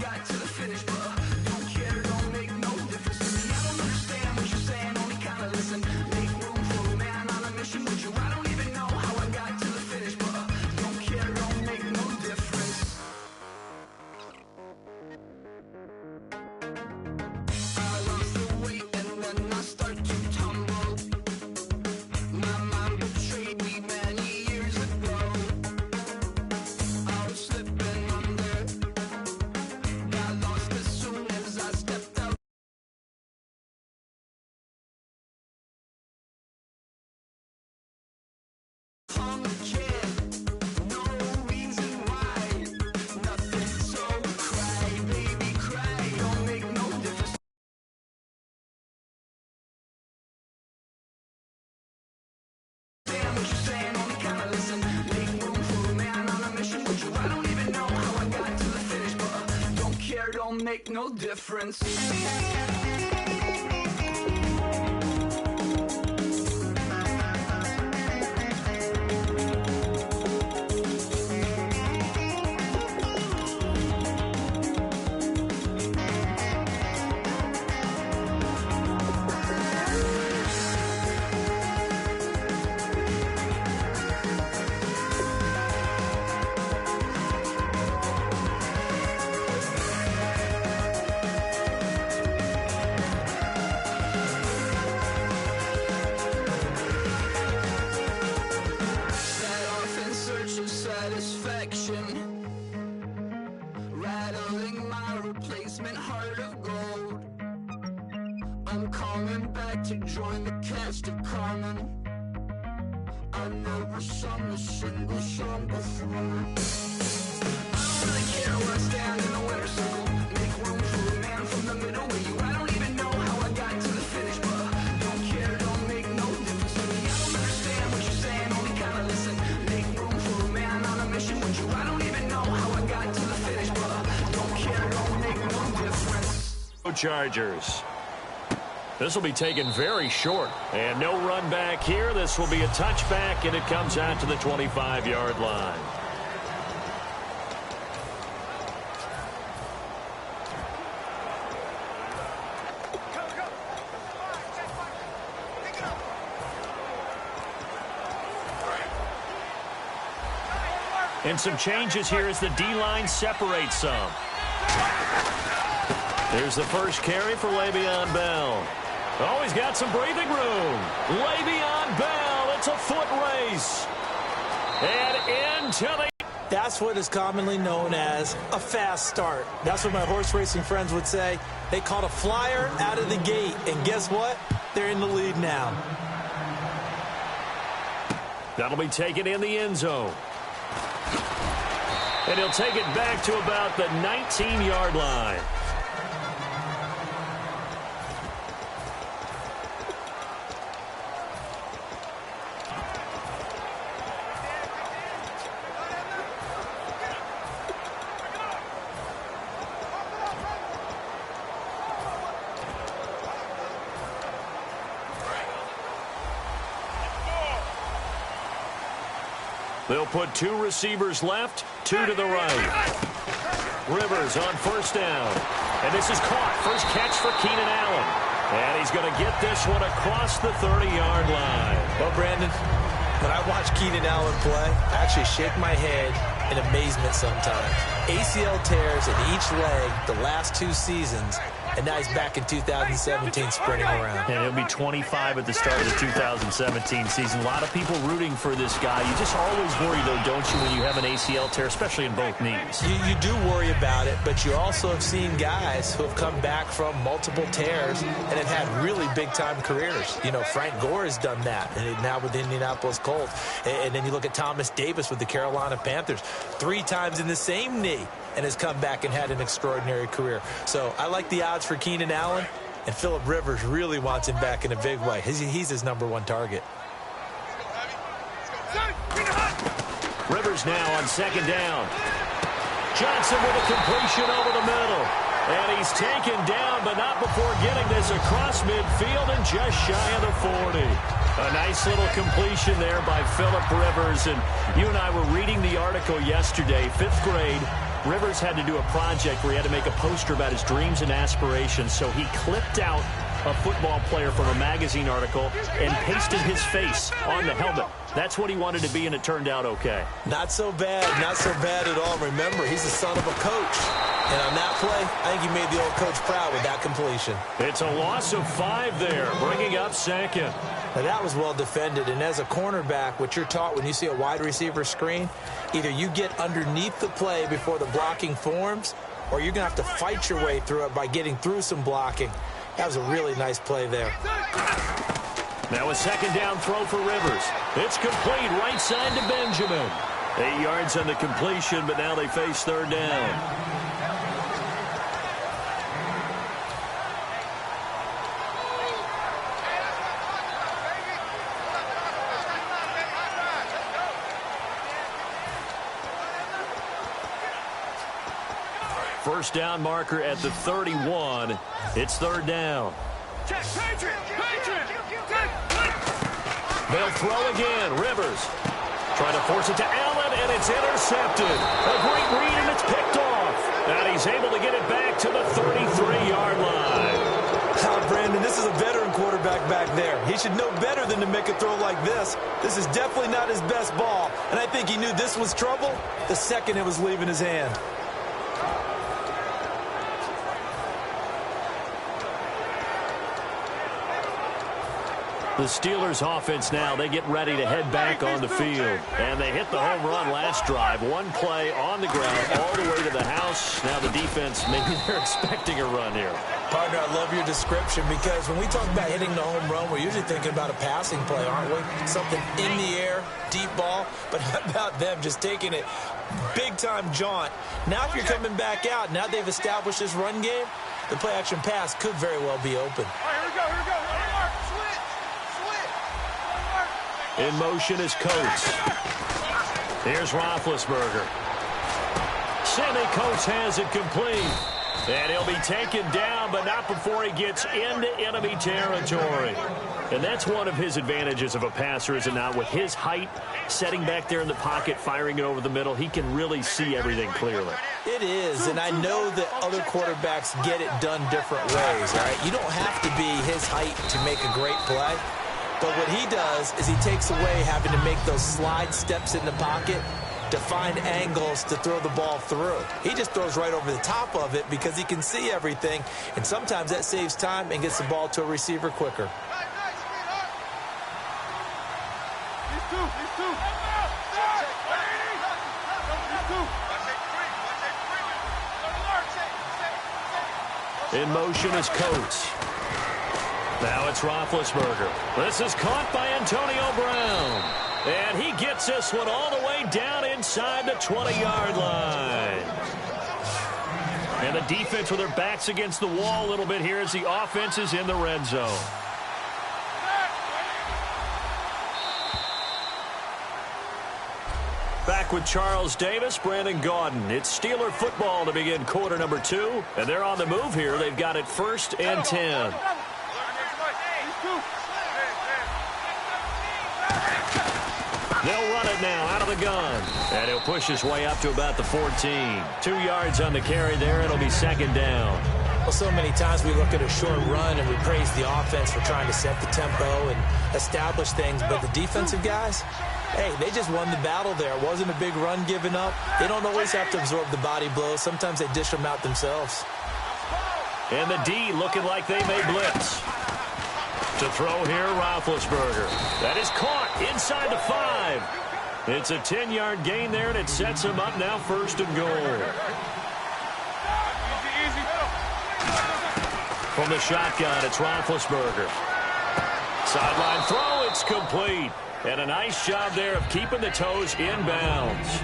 got to the finish, but don't care, don't make no difference to me. I don't understand what you're saying, only kind of listen. Make room for a man on a mission with you. I don't even know how I got to the finish, but don't care, don't make no difference. I lost the weight and then I start to tumble. My mind betrayed me many years ago. I was slipping under, got lost as soon as I stepped out. I'm a kid, no reason why, nothing, so cry, baby, cry, don't make no difference. Damn what you're saying, only kind of listen. Make room for a man on a mission with you. I don't even know how I got to the finish, but don't care, don't make no difference. Set off in search of satisfaction, rattling my replacement heart of gold. I'm coming back to join the cast of Carmen. I never sung a single song before. I don't really care where I stand in the winner's circle. Make room for a man from the middle with you. I don't even know how I got to the finish, but don't care, don't make no difference to me. I don't understand what you're saying, only kind of listen. Make room for a man on a mission with you. I don't even know how I got to the finish, but don't care, don't make no difference. Chargers. This will be taken very short. And no run back here. This will be a touchback, and it comes out to the 25-yard line. And some changes here as the D-line separates some. There's the first carry for Le'Veon Bell. Oh, he's got some breathing room. Le'Veon Bell, it's a foot race. And into the... That's what is commonly known as a fast start. That's what my horse racing friends would say. They caught a flyer out of the gate, and guess what? They're in the lead now. That'll be taken in the end zone. And he'll take it back to about the 19-yard line. They'll put two receivers left, two to the right. Rivers on first down. And this is caught. First catch for Keenan Allen. And he's going to get this one across the 30-yard line. Well, Brandon, when I watch Keenan Allen play, I actually shake my head in amazement sometimes. ACL tears in each leg the last two seasons, and now he's back in 2017 sprinting around. And he'll be 25 at the start of the 2017 season. A lot of people rooting for this guy. You just always worry, though, don't you, when you have an ACL tear, especially in both knees? You do worry about it, but you also have seen guys who have come back from multiple tears and have had really big-time careers. You know, Frank Gore has done that, and now with the Indianapolis Colts. And then you look at Thomas Davis with the Carolina Panthers, 3 times in the same knee, and has come back and had an extraordinary career. So I like the odds for Keenan Allen, and Phillip Rivers really wants him back in a big way. He's his #1 target. Rivers now on second down. Johnson with a completion over the middle. And he's taken down, but not before getting this across midfield and just shy of the 40. A nice little completion there by Phillip Rivers. And you and I were reading the article yesterday, 5th grade. Rivers had to do a project where he had to make a poster about his dreams and aspirations, so he clipped out a football player from a magazine article and pasted his face on the helmet. That's what he wanted to be, and it turned out okay. Not so bad at all. Remember, he's the son of a coach. And on that play, I think he made the old coach proud with that completion. It's a loss of 5 there, bringing up second. Now, that was well defended, and as a cornerback, what you're taught when you see a wide receiver screen, either you get underneath the play before the blocking forms, or you're going to have to fight your way through it by getting through some blocking. That was a really nice play there. Now a second down throw for Rivers. It's complete right side to Benjamin. 8 yards on the completion, but now they face third down. First down marker at the 31. It's third down. They'll throw again. Rivers trying to force it to Allen, and it's intercepted. A great read, and it's picked off. And he's able to get it back to the 33-yard line. Brandon, this is a veteran quarterback back there. He should know better than to make a throw like this. This is definitely not his best ball, and I think he knew this was trouble the second it was leaving his hand. The Steelers offense now, they get ready to head back on the field. And they hit the home run last drive. One play on the ground all the way to the house. Now the defense, maybe they're expecting a run here. Partner, I love your description because when we talk about hitting the home run, we're usually thinking about a passing play, aren't we? Something in the air, deep ball. But how about them just taking it big-time jaunt? Now if you're coming back out, now they've established this run game, the play-action pass could very well be open. All right, here we go. In motion is Coates. Here's Roethlisberger. Sammy Coates has it complete. And he'll be taken down, but not before he gets into enemy territory. And that's one of his advantages of a passer, is it not? With his height, setting back there in the pocket, firing it over the middle, he can really see everything clearly. It is, and I know that other quarterbacks get it done different ways, all right? You don't have to be his height to make a great play. But what he does is he takes away having to make those slide steps in the pocket to find angles to throw the ball through. He just throws right over the top of it because he can see everything, and sometimes that saves time and gets the ball to a receiver quicker. In motion is Coates. Now it's Roethlisberger. This is caught by Antonio Brown. And he gets this one all the way down inside the 20-yard line. And the defense with their backs against the wall a little bit here as the offense is in the red zone. Back with Charles Davis, Brandon Gaudin. It's Steeler football to begin quarter number 2. And they're on the move here. They've got it 1st and 10. They'll run it now out of the gun. And he'll push his way up to about the 14. 2 yards on the carry there. It'll be second down. Well, so many times we look at a short run and we praise the offense for trying to set the tempo and establish things. But the defensive guys, hey, they just won the battle there. It wasn't a big run given up. They don't always have to absorb the body blows. Sometimes they dish them out themselves. And the D looking like they may blitz. To throw here, Roethlisberger. That is caught inside the 5. It's a 10-yard gain there, and it sets him up now 1st and goal. From the shotgun, it's Roethlisberger. Sideline throw, it's complete. And a nice job there of keeping the toes inbounds.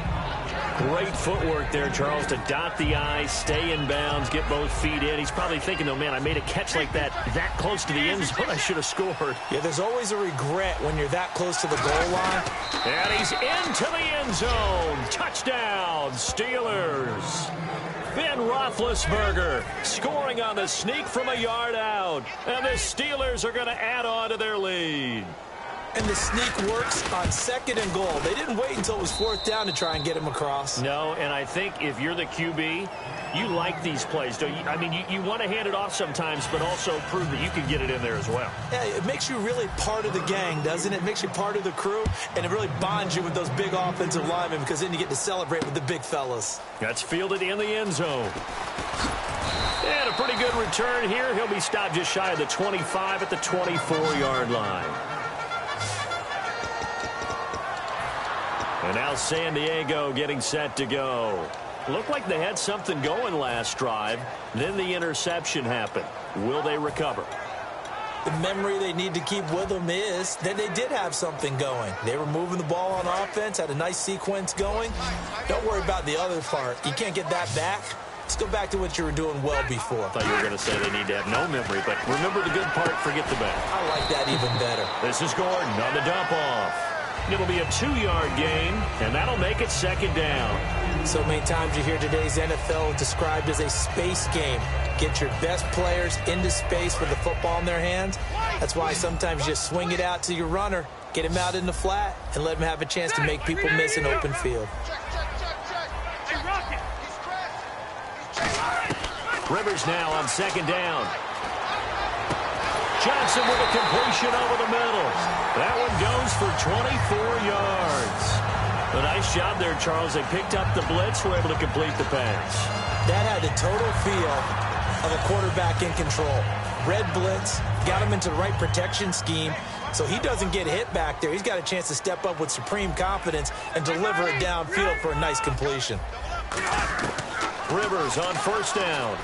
Great footwork there, Charles, to dot the I, stay in bounds, get both feet in. He's probably thinking, oh, man, I made a catch like that close to the end zone. I should have scored. Yeah, there's always a regret when you're that close to the goal line. And he's into the end zone. Touchdown, Steelers. Ben Roethlisberger scoring on the sneak from a yard out. And the Steelers are going to add on to their lead. And the sneak works on 2nd and goal. They didn't wait until it was 4th down to try and get him across. No, and I think if you're the QB, you like these plays, don't you? I mean, you want to hand it off sometimes, but also prove that you can get it in there as well. Yeah, it makes you really part of the gang, doesn't it? It makes you part of the crew, and it really bonds you with those big offensive linemen because then you get to celebrate with the big fellas. That's fielded in the end zone. And a pretty good return here. He'll be stopped just shy of the 25 at the 24-yard line. And now San Diego getting set to go. Looked like they had something going last drive. Then the interception happened. Will they recover? The memory they need to keep with them is that they did have something going. They were moving the ball on offense, had a nice sequence going. Don't worry about the other part. You can't get that back. Let's go back to what you were doing well before. I thought you were going to say they need to have no memory, but remember the good part, forget the bad. I like that even better. This is Gordon on the dump off. It'll be a 2-yard gain, and that'll make it 2nd down. So many times you hear today's NFL described as a space game. Get your best players into space with the football in their hands. That's why sometimes you just swing it out to your runner, get him out in the flat, and let him have a chance to make people miss an open field. Rivers now on 2nd down. Johnson with a completion over the middle. That one goes for 24 yards. A nice job there, Charles. They picked up the blitz, were able to complete the pass. That had the total feel of a quarterback in control. Red blitz, got him into the right protection scheme, so he doesn't get hit back there. He's got a chance to step up with supreme confidence and deliver it downfield for a nice completion. Rivers on 1st down.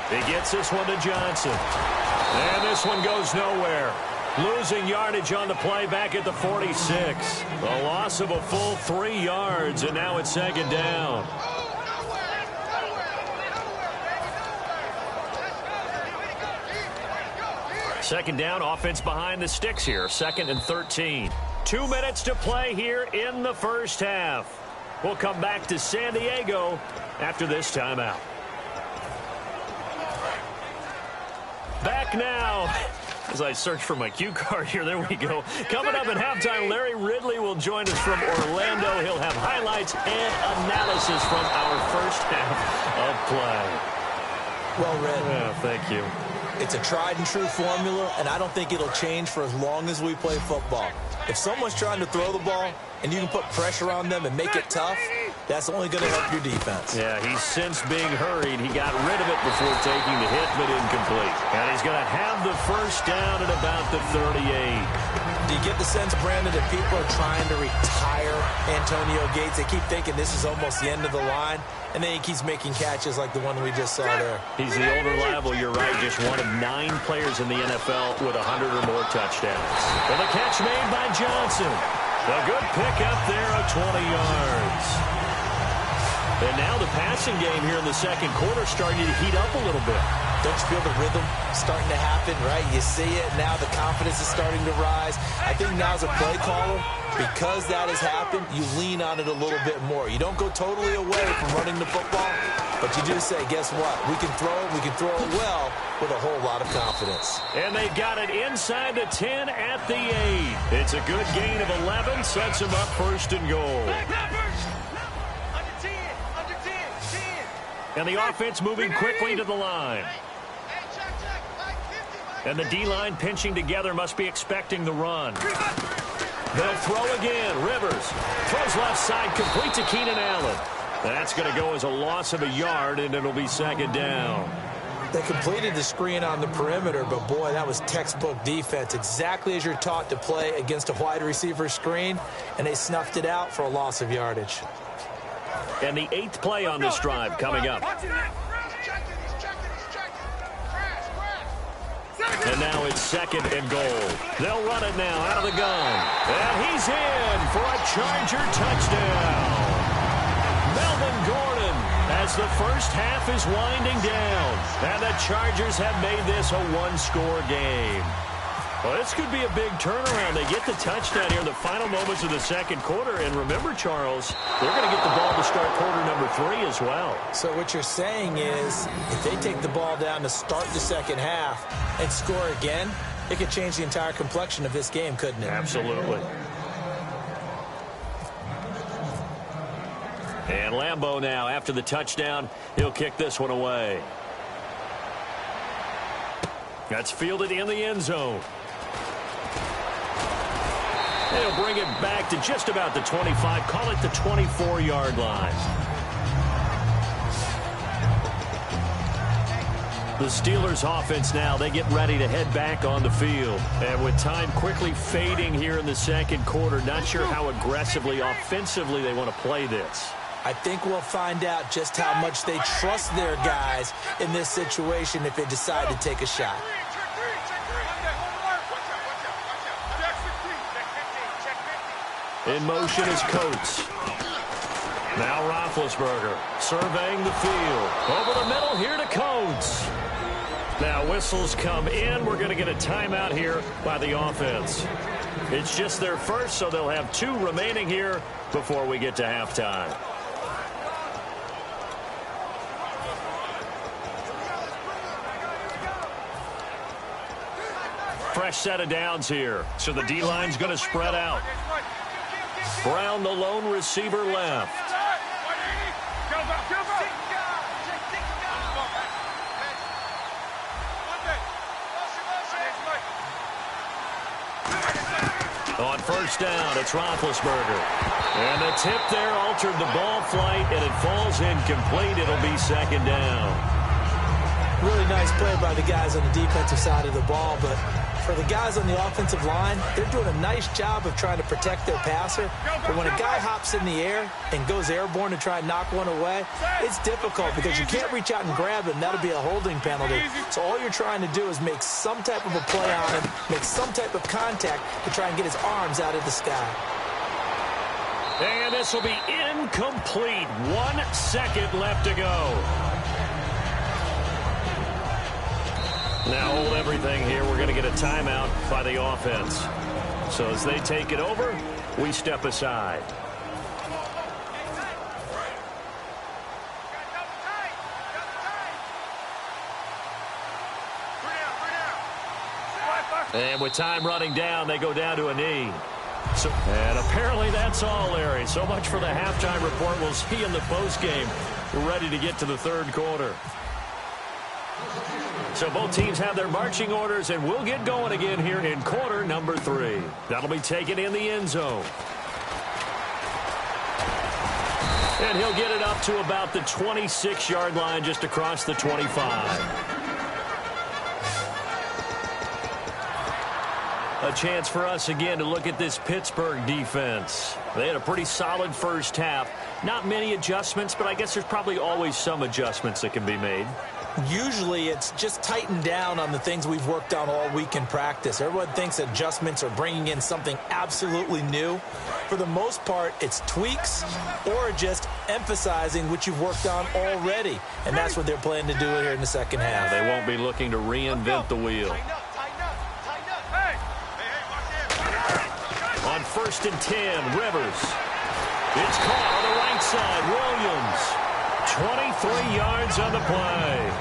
He gets this one to Johnson. And this one goes nowhere. Losing yardage on the play back at the 46. A loss of a full 3 yards, and now it's 2nd down. Second down, offense behind the sticks here. 2nd and 13. 2 minutes to play here in the first half. We'll come back to San Diego after this timeout. Back now. As I search for my cue card here, there we go. Coming up at halftime, Larry Ridley will join us from Orlando. He'll have highlights and analysis from our first half of play. Well read. Yeah, thank you. It's a tried and true formula, and I don't think it'll change for as long as we play football. If someone's trying to throw the ball and you can put pressure on them and make it tough, that's only going to help your defense. Yeah, he's since being hurried. He got rid of it before taking the hit, but incomplete. And he's going to have the first down at about the 38. Do you get the sense, Brandon, that people are trying to retire Antonio Gates? They keep thinking this is almost the end of the line, and then he keeps making catches like the one we just saw there. He's the old reliable, you're right, just one of 9 players in the NFL with 100 or more touchdowns. And the catch made by Johnson. A good pick up there of 20 yards. And now the passing game here in the second quarter starting to heat up a little bit. Don't you feel the rhythm starting to happen, right? You see it now, the confidence is starting to rise. I think now as a play caller, because that has happened, you lean on it a little bit more. You don't go totally away from running the football, but you do say, guess what? We can throw it well with a whole lot of confidence. And they got it inside the 10 at the 8. It's a good gain of 11, sets them up 1st and goal. And the offense moving quickly to the line. And the D-line pinching together, must be expecting the run. They'll throw again. Rivers throws left side, complete to Keenan Allen. That's going to go as a loss of a yard, and it'll be 2nd down. They completed the screen on the perimeter, but boy, that was textbook defense. Exactly as you're taught to play against a wide receiver screen, and they snuffed it out for a loss of yardage. And the 8th play on this drive coming up. And now it's 2nd and goal. They'll run it now out of the gun. And he's in for a Charger touchdown. Melvin Gordon as the first half is winding down. And the Chargers have made this a 1-score game. Well, this could be a big turnaround. They get the touchdown here in the final moments of the second quarter. And remember, Charles, they're going to get the ball to start quarter number 3 as well. So what you're saying is if they take the ball down to start the second half and score again, it could change the entire complexion of this game, couldn't it? Absolutely. And Lambeau now, after the touchdown, he'll kick this one away. That's fielded in the end zone. He'll bring it back to just about the 25, call it the 24-yard line. The Steelers offense now, they get ready to head back on the field. And with time quickly fading here in the second quarter, not sure how aggressively, offensively they want to play this. I think we'll find out just how much they trust their guys in this situation if they decide to take a shot. In motion is Coates. Now Roethlisberger surveying the field. Over the middle here to Coates. Now whistles come in. We're going to get a timeout here by the offense. It's just their first, so they'll have 2 remaining here before we get to halftime. Fresh set of downs here, so the D-line's going to spread out. Brown, the lone receiver, left. On first down, it's Roethlisberger. And the tip there altered the ball flight, and it falls incomplete. It'll be second down. Really nice play by the guys on the defensive side of the ball, but for the guys on the offensive line, they're doing a nice job of trying to protect their passer. But when a guy hops in the air and goes airborne to try and knock one away, it's difficult because you can't reach out and grab him. That'll be a holding penalty. So all you're trying to do is make some type of a play on him, make some type of contact to try and get his arms out of the sky. And this will be incomplete. 1 second left to go. Now hold everything here. We're going to get a timeout by the offense. So as they take it over, we step aside. And with time running down, they go down to a knee. And apparently that's all, Larry. So much for the halftime report. We'll see you in the postgame. We're ready to get to the third quarter. So both teams have their marching orders, and we'll get going again here in quarter number 3. That'll be taken in the end zone. And he'll get it up to about the 26-yard line, just across the 25. A chance for us again to look at this Pittsburgh defense. They had a pretty solid first half. Not many adjustments, but I guess there's probably always some adjustments that can be made. Usually it's just tightened down on the things we've worked on all week in practice. Everyone thinks adjustments are bringing in something absolutely new. For the most part, it's tweaks or just emphasizing what you've worked on already. And that's what they're planning to do here in the second half. They won't be looking to reinvent the wheel. On 1st and 10, Rivers. It's caught on the right side. Williams. 23 yards on the play.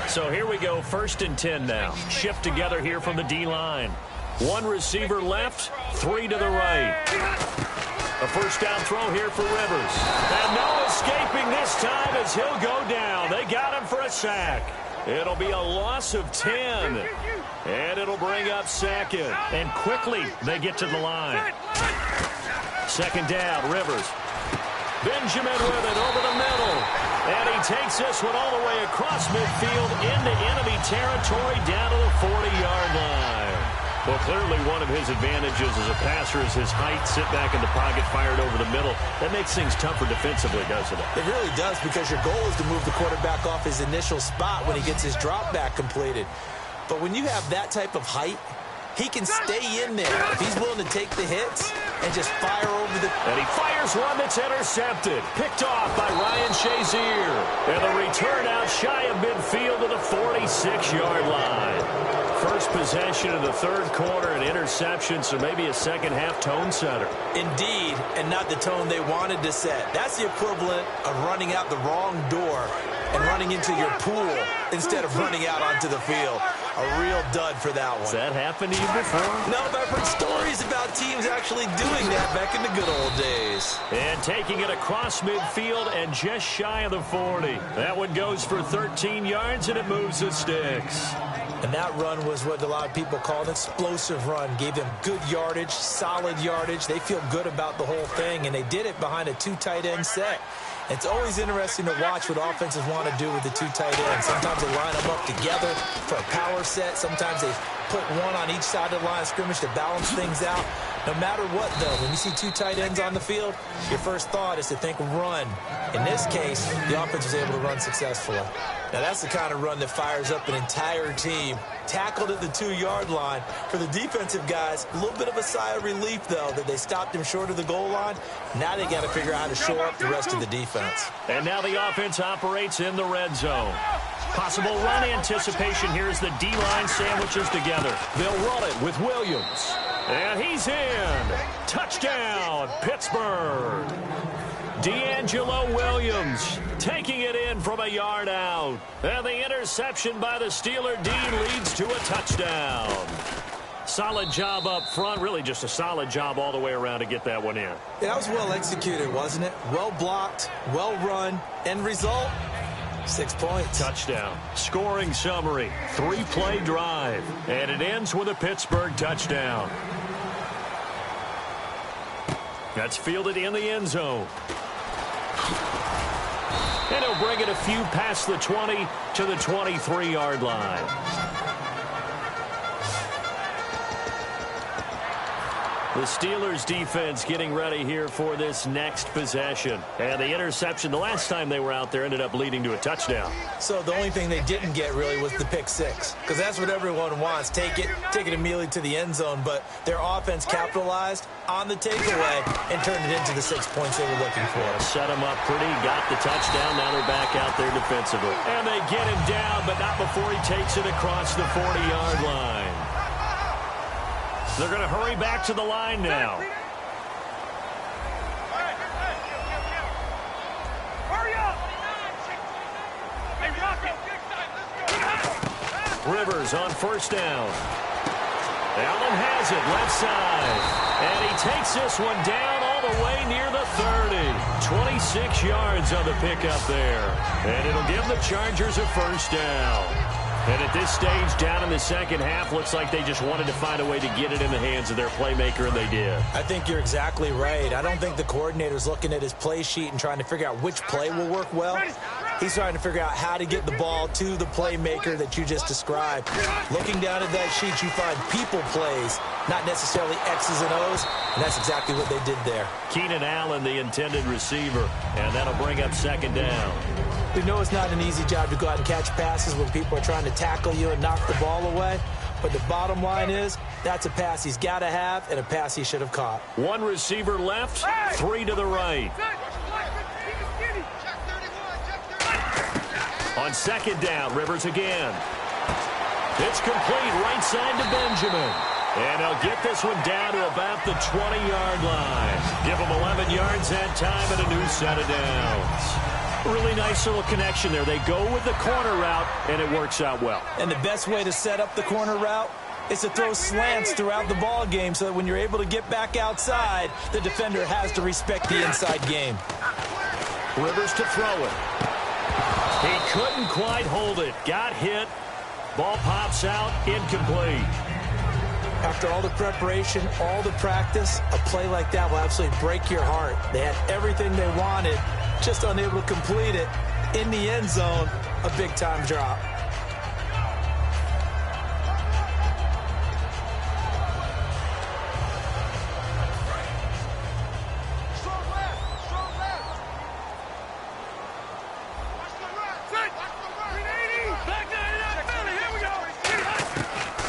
So here we go, 1st and 10 now. Shift together here from the D-line. 1 receiver left, 3 to the right. A first down throw here for Rivers. And no escaping this time as he'll go down. They got him for a sack. It'll be a loss of 10. And it'll bring up second. And quickly they get to the line. Second down, Rivers. Benjamin with it over the middle. And he takes this one all the way across midfield into enemy territory down to the 40-yard line. Well, clearly one of his advantages as a passer is his height. Sit back in the pocket, fired over the middle. That makes things tougher defensively, doesn't it? It really does, because your goal is to move the quarterback off his initial spot when he gets his drop back completed. But when you have that type of height, he can stay in there if he's willing to take the hits and just fire over the... And he fires one that's intercepted. Picked off by Ryan Shazier. And the return out shy of midfield to the 46-yard line. First possession of the third quarter, an interception, so maybe a second-half tone setter. Indeed, and not the tone they wanted to set. That's the equivalent of running out the wrong door and running into your pool instead of running out onto the field. A real dud for that one. Has that happened to you before? No, but I've heard stories about teams actually doing that back in the good old days. And taking it across midfield and just shy of the 40. That one goes for 13 yards, and it moves the sticks. And that run was what a lot of people call an explosive run. Gave them good yardage, solid yardage. They feel good about the whole thing, and they did it behind a 2 tight end set. It's always interesting to watch what offenses want to do with the 2 tight ends. Sometimes they line them up together for a power set. Sometimes they put one on each side of the line of scrimmage to balance things out. No matter what, though, when you see 2 tight ends on the field, your first thought is to think run. In this case, the offense was able to run successfully. Now, that's the kind of run that fires up an entire team. Tackled at the 2-yard line. For the defensive guys, a little bit of a sigh of relief, though, that they stopped him short of the goal line. Now they got to figure out how to shore up the rest of the defense. And now the offense operates in the red zone. Possible run anticipation here as the D-line sandwiches together. They'll run it with Williams. And he's in. Touchdown, Pittsburgh. D'Angelo Williams taking it in from a yard out. And the interception by the Steeler D leads to a touchdown. Solid job up front. Really just a solid job all the way around to get that one in. Yeah, that was well executed, wasn't it? Well blocked, well run. End result, 6 points. Touchdown. Scoring summary. 3-play drive. And it ends with a Pittsburgh touchdown. That's fielded in the end zone. And he'll bring it a few past the 20 to the 23-yard line. The Steelers defense getting ready here for this next possession. And the interception the last time they were out there ended up leading to a touchdown. So the only thing they didn't get really was the pick six. Because that's what everyone wants. Take it immediately to the end zone. But their offense capitalized on the takeaway and turned it into the 6 points they were looking for. Set him up pretty, got the touchdown. Now they're back out there defensively. And they get him down, but not before he takes it across the 40-yard line. They're going to hurry back to the line now. Rivers on first down. Allen has it left side. And he takes this one down all the way near the 30. 26 yards on the pickup there. And it'll give the Chargers a first down. And at this stage, down in the second half, looks like they just wanted to find a way to get it in the hands of their playmaker, and they did. I think you're exactly right. I don't think the coordinator's looking at his play sheet and trying to figure out which play will work well. He's trying to figure out how to get the ball to the playmaker that you just described. Looking down at that sheet, you find people plays, not necessarily X's and O's, and that's exactly what they did there. Keenan Allen, the intended receiver, and that'll bring up second down. We know it's not an easy job to go out and catch passes when people are trying to tackle you and knock the ball away. But the bottom line is, that's a pass he's got to have and a pass he should have caught. One receiver left, 3 to the right. On second down, Rivers again. It's complete right side to Benjamin. And he'll get this one down to about the 20-yard line. Give him 11 yards that time and a new set of downs. Really nice little connection there. They go with the corner route, and it works out well. And the best way to set up the corner route is to throw slants throughout the ball game so that when you're able to get back outside, the defender has to respect the inside game. Rivers to throw it. He couldn't quite hold it. Got hit. Ball pops out. Incomplete. After all the preparation, all the practice, a play like that will absolutely break your heart. They had everything they wanted, just unable to complete it. In the end zone, a big-time drop.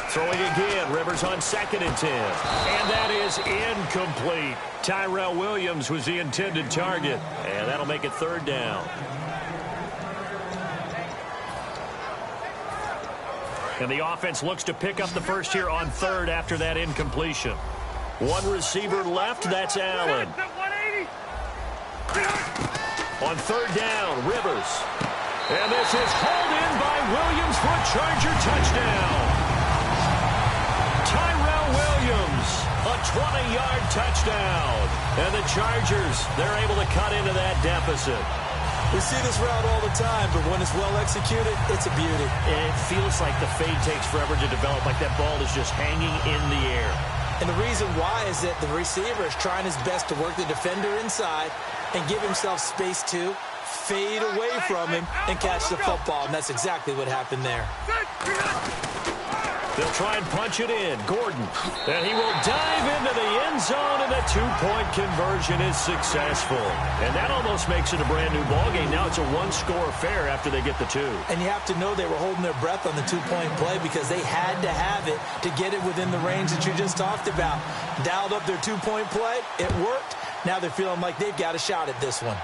Throwing again, Rivers on 2nd and 10. And that is incomplete. Tyrell Williams was the intended target. And that'll make it 3rd down. And the offense looks to pick up the first here on third after that incompletion. One receiver left, that's Allen. On third down, Rivers. And this is hauled in by Williams for a Charger touchdown. Tyrell Williams, a 20-yard touchdown. And the Chargers, they're able to cut into that deficit. We see this route all the time, but when it's well executed, it's a beauty. It feels like the fade takes forever to develop, like that ball is just hanging in the air. And the reason why is that the receiver is trying his best to work the defender inside and give himself space to fade away from him and catch the football, and that's exactly what happened there. They'll try and punch it in. Gordon. And he will dive into the end zone, and the two-point conversion is successful. And that almost makes it a brand-new ballgame. Now it's a one-score affair after they get the two. And you have to know they were holding their breath on the two-point play because they had to have it to get it within the range that you just talked about. Dialed up their two-point play. It worked. Now they're feeling like they've got a shot at this one.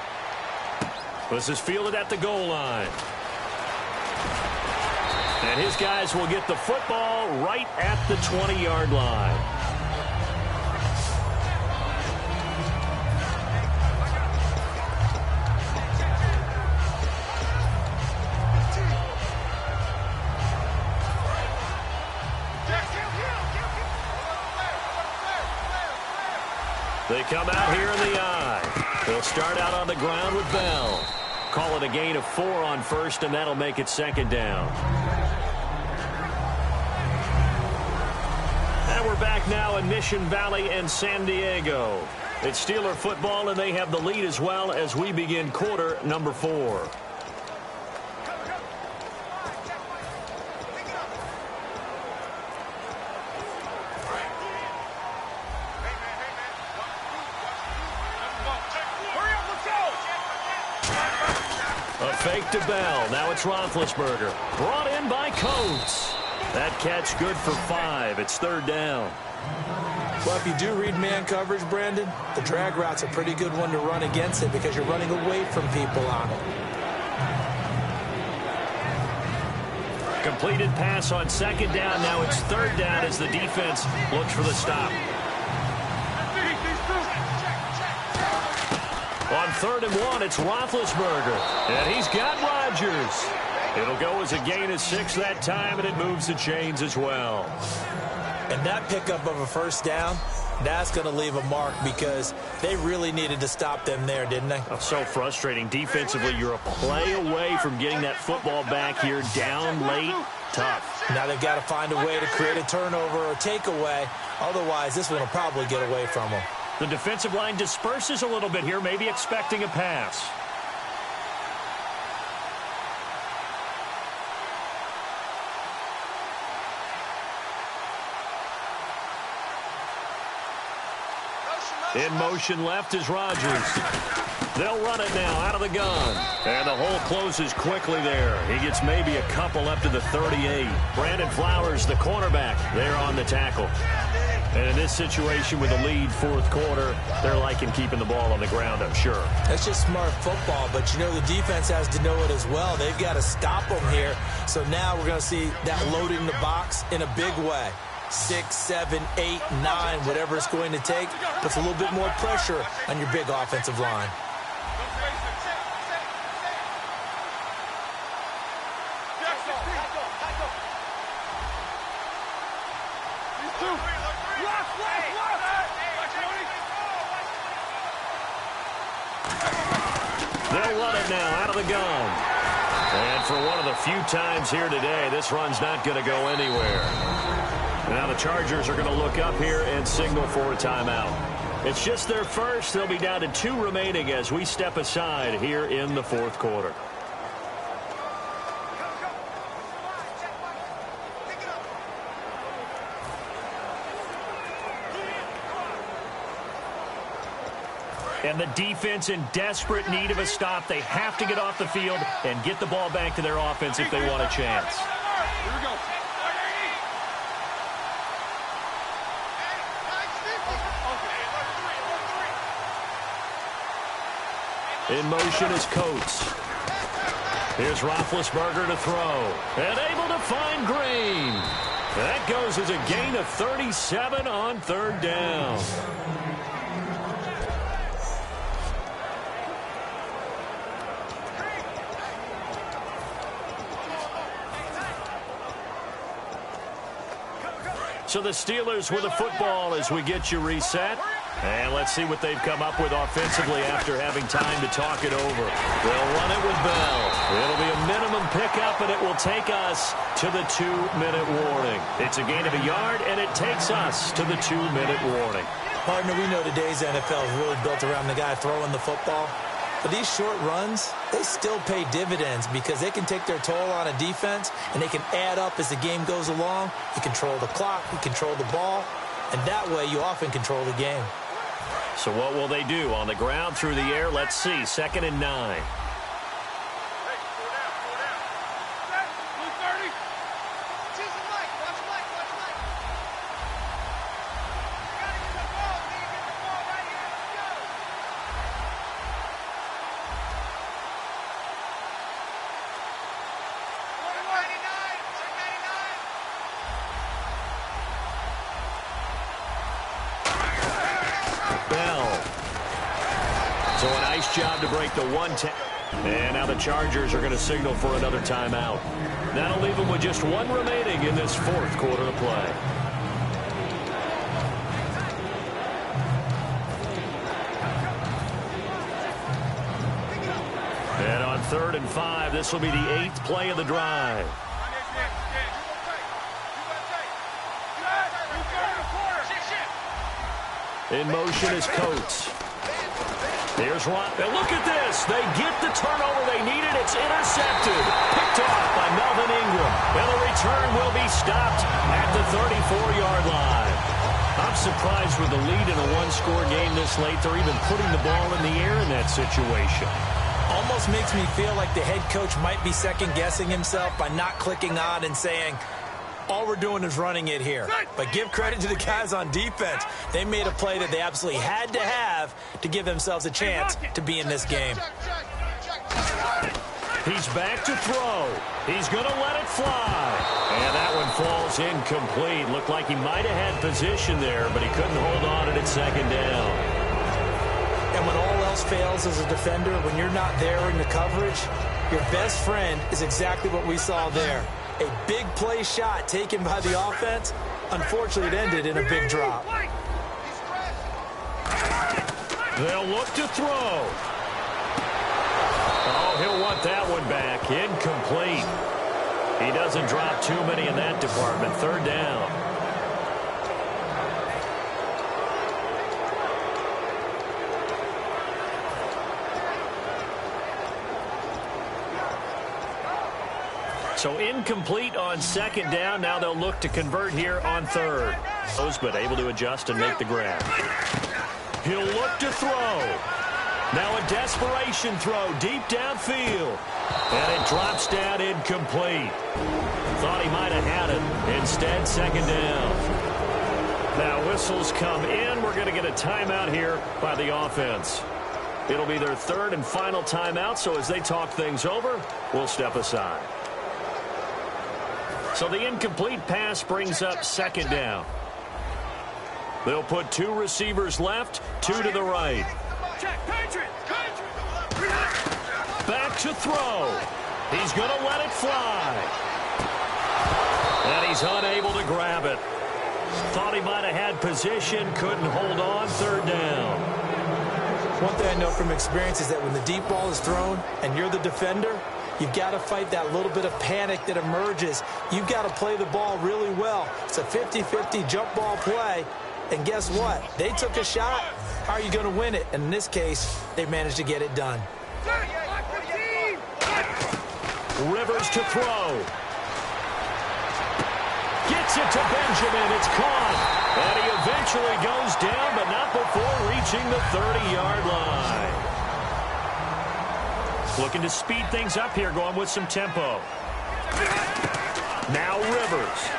This is fielded at the goal line. And his guys will get the football right at the 20-yard line. They come out here in the I. They'll start out on the ground with Bell. Call it a gain of 4 on first, and that'll make it second down. And we're back now in Mission Valley and San Diego. It's Steeler football, and they have the lead as well as we begin quarter number 4. A fake to Bell. Now it's Roethlisberger. Brought in by Coates. That catch good for 5. It's third down. Well, if you do read man coverage, Brandon, the drag route's a pretty good one to run against it because you're running away from people on it. Completed pass on second down. Now it's third down as the defense looks for the stop. On 3rd and 1, it's Roethlisberger. And he's got Rodgers. It'll go as a gain of 6 that time, and it moves the chains as well. And that pickup of a first down, that's going to leave a mark because they really needed to stop them there, didn't they? Oh, so frustrating. Defensively, you're a play away from getting that football back here down late. Tough. Now they've got to find a way to create a turnover or takeaway. Otherwise, this one will probably get away from them. The defensive line disperses a little bit here, maybe expecting a pass. In motion left is Rodgers. They'll run it now out of the gun. And the hole closes quickly there. He gets maybe a couple up to the 38. Brandon Flowers, the cornerback, there on the tackle. And in this situation with a lead fourth quarter, they're liking keeping the ball on the ground, I'm sure. That's just smart football, but you know the defense has to know it as well. They've got to stop them here. So now we're going to see that loading the box in a big way. 6, 7, 8, 9, whatever it's going to take, puts a little bit more pressure on your big offensive line. They'll run it now out of the gun. And for one of the few times here today, this run's not going to go anywhere. Now the Chargers are going to look up here and signal for a timeout. It's just their first. They'll be down to 2 remaining as we step aside here in the fourth quarter. And the defense in desperate need of a stop. They have to get off the field and get the ball back to their offense if they want a chance. Here we go. In motion is Coates. Here's Roethlisberger to throw. And able to find Green. That goes as a gain of 37 on third down. So the Steelers with a football as we get you reset. And let's see what they've come up with offensively after having time to talk it over. They'll run it with Bell. It'll be a minimum pickup, and it will take us to the 2-minute warning. It's a gain of a yard, and it takes us to the 2-minute warning. Partner, we know today's NFL is really built around the guy throwing the football. But these short runs, they still pay dividends because they can take their toll on a defense, and they can add up as the game goes along. You control the clock, you control the ball, and that way you often control the game. So what will they do? On the ground, through the air, let's see. 2nd and 9. So a nice job to break the 1-10. And now the Chargers are going to signal for another timeout. That'll leave them with just one remaining in this 4th quarter of play. And on 3rd and 5, this will be the 8th play of the drive. In motion is Coates. Here's Ron. And look at this. They get the turnover they needed. It's intercepted. Picked off by Melvin Ingram. And the return will be stopped at the 34-yard line. I'm surprised with the lead in a one-score game this late. They're even putting the ball in the air in that situation. Almost makes me feel like the head coach might be second-guessing himself by not clicking on and saying, all we're doing is running it here. But give credit to the guys on defense. They made a play that they absolutely had to have to give themselves a chance to be in this game. He's back to throw. He's going to let it fly. And that one falls incomplete. Looked like he might have had position there, but he couldn't hold on at 2nd down. And when all else fails as a defender, when you're not there in the coverage, your best friend is exactly what we saw there. A big play shot taken by the offense. Unfortunately, it ended in a big drop. They'll look to throw. Oh, he'll want that one back. Incomplete. He doesn't drop too many in that department. 3rd down. So incomplete on 2nd down. Now they'll look to convert here on 3rd. But able to adjust and make the grab. He'll look to throw. Now a desperation throw deep downfield. And it drops down incomplete. Thought he might have had it. Instead, 2nd down. Now whistles come in. We're going to get a timeout here by the offense. It'll be their 3rd and final timeout. So as they talk things over, we'll step aside. So the incomplete pass brings up 2nd down. They'll put 2 receivers left, 2 to the right. Back to throw. He's going to let it fly. And he's unable to grab it. Thought he might have had position, couldn't hold on. 3rd down. One thing I know from experience is that when the deep ball is thrown and you're the defender, you've got to fight that little bit of panic that emerges. You've got to play the ball really well. It's a 50-50 jump ball play. And guess what? They took a shot. How are you going to win it? And in this case, they managed to get it done. Rivers to throw. Gets it to Benjamin. It's caught. And he eventually goes down, but not before reaching the 30-yard line. Looking to speed things up here, going with some tempo. Now Rivers.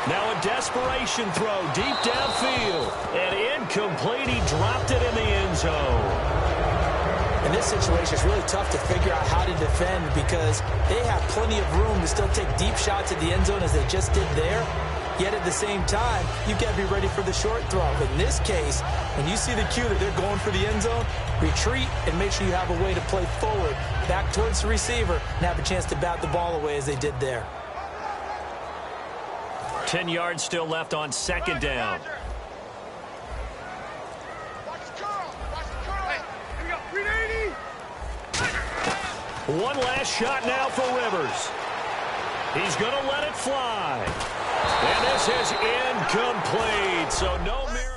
Now a desperation throw deep downfield. And incomplete. He dropped it in the end zone. In this situation, it's really tough to figure out how to defend because they have plenty of room to still take deep shots at the end zone as they just did there. Yet at the same time, you've got to be ready for the short throw. But in this case, when you see the cue that they're going for the end zone, retreat and make sure you have a way to play forward, back towards the receiver, and have a chance to bat the ball away as they did there. 10 yards still left on second down. One last shot now for Rivers. He's going to let it fly. And this is incomplete, so no miracle.